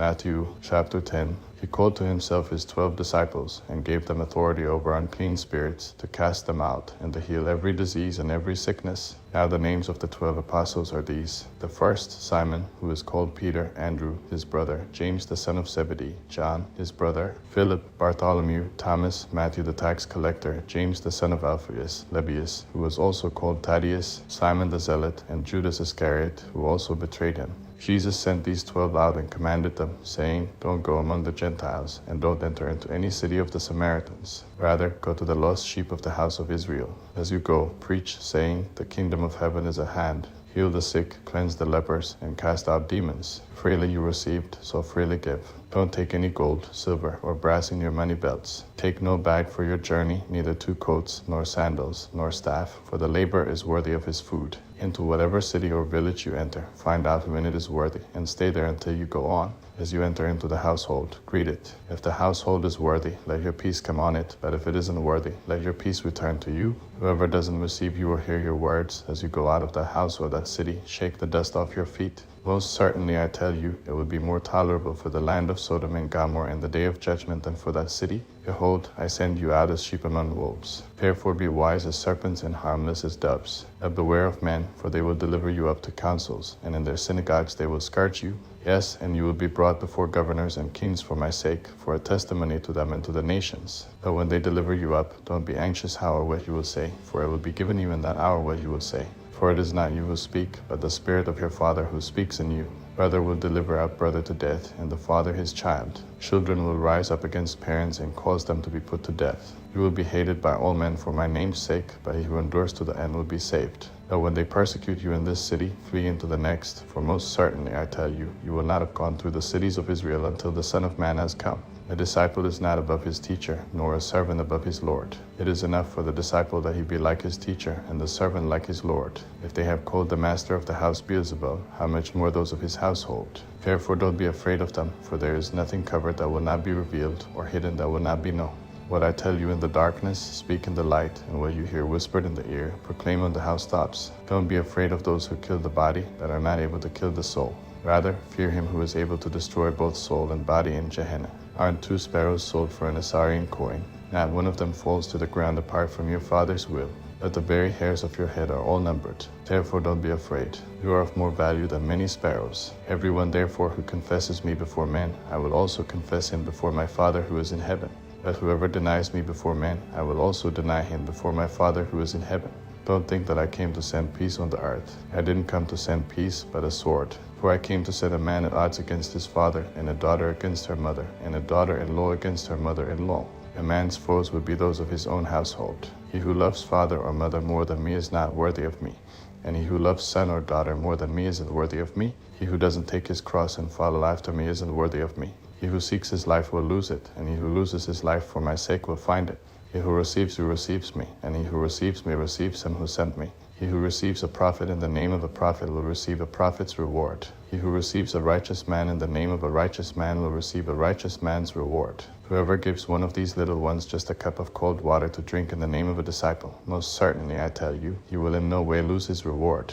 Matthew chapter 10. He called to himself his 12 disciples and gave them authority over unclean spirits to cast them out and to heal every disease and every sickness. Now the names of the 12 apostles are these: the first, Simon, who is called Peter; Andrew, his brother; James the son of Zebedee; John, his brother; Philip; Bartholomew; Thomas; Matthew the tax collector; James the son of Alphaeus; Lebbaeus, who was also called Thaddeus; Simon the zealot; and Judas Iscariot, who also betrayed him. Jesus sent these 12 out and commanded them, saying, "Don't go among the Gentiles, and don't enter into any city of the Samaritans. Rather, go to the lost sheep of the house of Israel. As you go, preach, saying, the kingdom of heaven is at hand. Heal the sick, cleanse the lepers, and cast out demons. Freely you received, so freely give. Don't take any gold, silver, or brass in your money belts. Take no bag for your journey, neither 2 coats, nor sandals, nor staff, for the laborer is worthy of his food. Into whatever city or village you enter, find out when it is worthy, and stay there until you go on. As you enter into the household, greet it. If the household is worthy, let your peace come on it, but if it isn't worthy, let your peace return to you. Whoever doesn't receive you or hear your words, as you go out of that house or that city, shake the dust off your feet. Most certainly I tell you, it would be more tolerable for the land of Sodom and Gomorrah in the day of judgment than for that city. Behold, I send you out as sheep among wolves. Therefore be wise as serpents and harmless as doves. And beware of men, for they will deliver you up to councils, and in their synagogues they will scourge you. Yes, and you will be brought before governors and kings for my sake, for a testimony to them and to the nations. But when they deliver you up, don't be anxious how or what you will say, for it will be given you in that hour what you will say. For it is not you who speak, but the Spirit of your Father who speaks in you. Brother will deliver up brother to death, and the father his child. Children will rise up against parents and cause them to be put to death. You will be hated by all men for my name's sake, but he who endures to the end will be saved. But when they persecute you in this city, flee into the next, for most certainly I tell you, you will not have gone through the cities of Israel until the Son of Man has come. A disciple is not above his teacher, nor a servant above his Lord. It is enough for the disciple that he be like his teacher, and the servant like his Lord. If they have called the master of the house Beelzebul, how much more those of his household? Therefore don't be afraid of them, for there is nothing covered that will not be revealed, or hidden that will not be known. What I tell you in the darkness, speak in the light, and what you hear whispered in the ear, proclaim on the housetops. Don't be afraid of those who kill the body, but are not able to kill the soul. Rather, fear him who is able to destroy both soul and body in Gehenna. Aren't 2 sparrows sold for an Assyrian coin? Not one of them falls to the ground apart from your Father's will. But the very hairs of your head are all numbered. Therefore don't be afraid. You are of more value than many sparrows. Everyone therefore who confesses me before men, I will also confess him before my Father who is in heaven. But whoever denies me before men, I will also deny him before my Father who is in heaven. Don't think that I came to send peace on the earth. I didn't come to send peace, but a sword. For I came to set a man at odds against his father, and a daughter against her mother, and a daughter-in-law against her mother-in-law. A man's foes would be those of his own household. He who loves father or mother more than me is not worthy of me, and he who loves son or daughter more than me isn't worthy of me. He who doesn't take his cross and follow after me isn't worthy of me. He who seeks his life will lose it, and he who loses his life for my sake will find it. He who receives you receives me, and he who receives me receives him who sent me. He who receives a prophet in the name of a prophet will receive a prophet's reward. He who receives a righteous man in the name of a righteous man will receive a righteous man's reward. Whoever gives one of these little ones just a cup of cold water to drink in the name of a disciple, most certainly I tell you, he will in no way lose his reward.